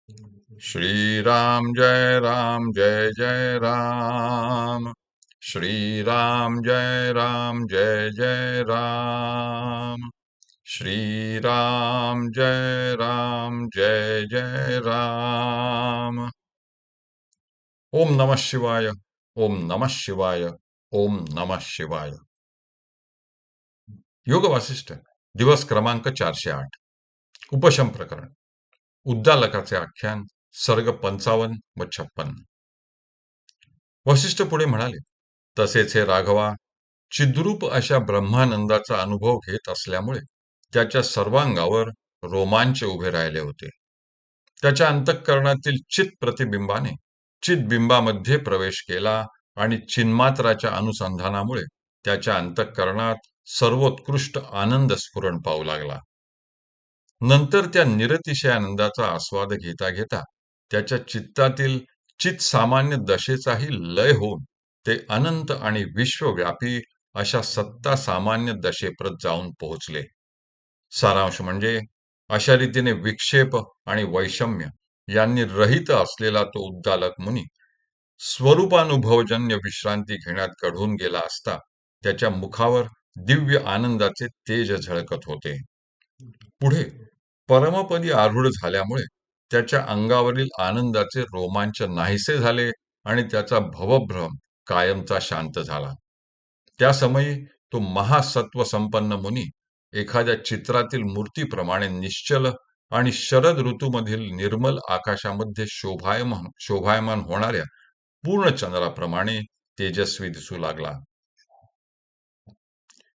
श्रीराम जय जय राम। श्रीराम जय राम। श्रीराम जय राम। ओम नमः शिवाय। ओम नमः शिवाय। ओम नमः शिवाय। योग वासिष्ठ दिवस क्रमांक 408। उपशम प्रकरण। उद्दालकाचे आख्यान सर्ग 55 व 56। वसिष्ठ पुढे म्हणाले, तसेच हे राघवा चिद्रूप अशा ब्रह्मानंदाचा अनुभव घेत असल्यामुळे त्याच्या सर्वांगावर रोमांच उभे राहिले होते. त्याच्या अंतःकरणातील चित प्रतिबिंबाने चितबिंबामध्ये प्रवेश केला आणि चिन्मात्राच्या अनुसंधानामुळे त्याच्या अंतःकरणात सर्वोत्कृष्ट आनंद स्फुरण पाहू लागला. नंतर त्या निरतिशय आनंदाचा आस्वाद घेता घेता त्याच्या चित्तातील चित सामान्य दशेचाही लय होऊन ते अनंत आणि विश्वव्यापी अशा सत्ता सामान्य दशेप्रत जाऊन पोहोचले. सारांश म्हणजे अशा रीतीने विक्षेप आणि वैषम्य यांनी रहित असलेला तो उद्दालक मुनी स्वरूपानुभवजन्य विश्रांती घेण्यात घडून गेला असता त्याच्या मुखावर दिव्य आनंदाचे तेज झळकत होते. पुढे परमपदी आरूढ झाल्यामुळे त्याच्या अंगावरील आनंदाचे रोमांच नाहीसे झाले आणि त्याचा भवभ्रम कायमचा शांत झाला. त्या समयी तो महासत्व संपन्न मुनी एखाद्या चित्रातील मूर्तीप्रमाणे निश्चल आणि शरद ऋतूमधील निर्मल आकाशामध्ये शोभायमान होणाऱ्या पूर्ण चंद्राप्रमाणे तेजस्वी दिसू लागला.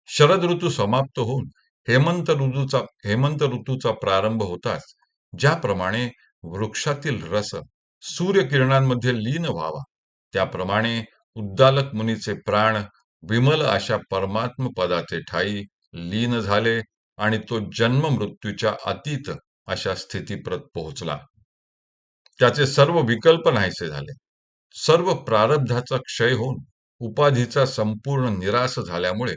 शरद ऋतू समाप्त होऊन हेमंत ऋतूचा प्रारंभ होताच ज्याप्रमाणे वृक्षातील रस सूर्यकिरणांमध्ये लीन व्हावा त्याप्रमाणे उद्दालक मुनीचे प्राण विमल अशा परमात्म पदाचे ठाई लीन झाले आणि तो जन्म मृत्यूच्या अतीत अशा स्थितीप्रत पोहोचला. त्याचे सर्व विकल्प नाहीसे झाले. सर्व प्रारब्धाचा क्षय होऊन उपाधीचा संपूर्ण निराश झाल्यामुळे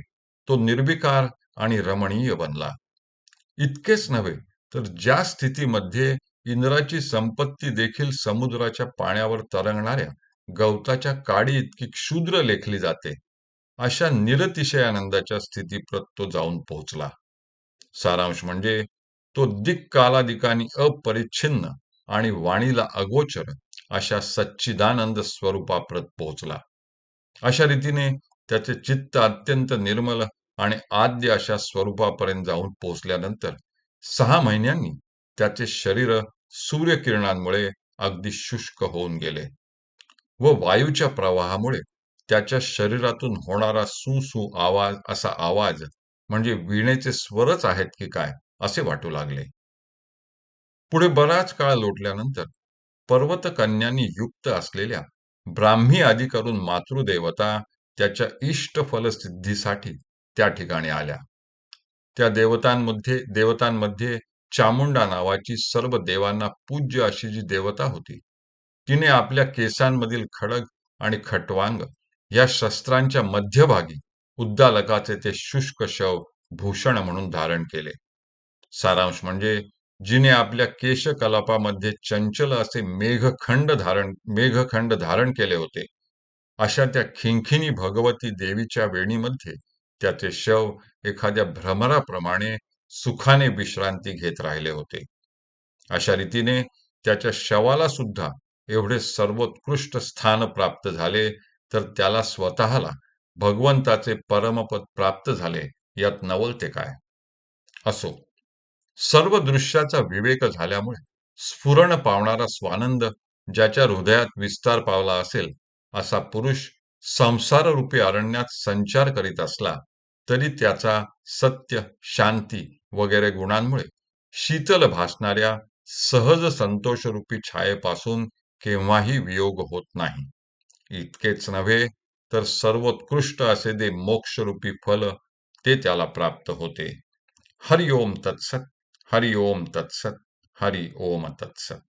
तो निर्विकार आणि रमणीय बनला. इतकेच नव्हे तर ज्या स्थितीमध्ये इंद्राची संपत्ती देखील समुद्राच्या पाण्यावर तरंगणाऱ्या गवताच्या काडी इतकी क्षुद्र लेखली जाते अशा निरतिशय आनंदाच्या स्थितीप्रत तो जाऊन पोहोचला. सारांश म्हणजे तो दिक्कालादिकांनी अपरिच्छिन्न आणि वाणीला अगोचर अशा सच्चिदानंद स्वरूपाप्रत पोहोचला. अशा रीतीने त्याचे चित्त अत्यंत निर्मल आणि आद्य अशा स्वरूपापर्यंत जाऊन पोहोचल्यानंतर 6 महिन्यांनी त्याचे शरीर सूर्यकिरणांमुळे अगदी शुष्क होऊन गेले व वायूच्या प्रवाहामुळे त्याच्या शरीरातून होणारा सू आवाज म्हणजे वीणेचे स्वरच आहेत की काय असे वाटू लागले. पुढे बराच काळ लोटल्यानंतर पर्वतकन्यांनी युक्त असलेल्या ब्राह्मी आदी करून मातृदेवता त्याच्या इष्टफल सिद्धीसाठी त्या ठिकाणी आल्या. त्या देवतांमध्ये चामुंडा नावाची सर्व देवांना पूज्य अशी जी देवता होती तिने आपल्या केसांमधील खडग आणि खटवांग या शस्त्रांच्या मध्यभागी उद्दालकाचे ते शुष्क शव भूषण म्हणून धारण केले. सारांश म्हणजे जिने आपल्या केशकलापामध्ये चंचल असे मेघखंड धारण केले होते अशा त्या खिंखिनी भगवती देवीच्या वेणीमध्ये त्याचे शव एखाद्या भ्रमराप्रमाणे सुखाने विश्रांती घेत राहिले होते. अशा रीतीने त्याच्या शवाला सुद्धा एवढे सर्वोत्कृष्ट स्थान प्राप्त झाले तर त्याला स्वतःला भगवंताचे परमपद प्राप्त झाले यात नवलते काय. असो, सर्व दृश्याचा विवेक झाल्यामुळे स्फुरण पावणारा स्वानंद ज्याच्या हृदयात विस्तार पावला असेल असा पुरुष संसाररूपी अरण्यात संचार करीत असला तरी त्याचा सत्य, शांती वगैरे गुणांमुळे शीतल भासणाऱ्या सहज संतोषरूपी छायेपासून केव्हाही वियोग होत नाही. इतकेच नव्हे तर सर्वोत्कृष्ट असे ते मोक्षरूपी फल ते त्याला प्राप्त होते. हरि ओम तत्सत. हरि ओम तत्सत. हरि ओम तत्सत.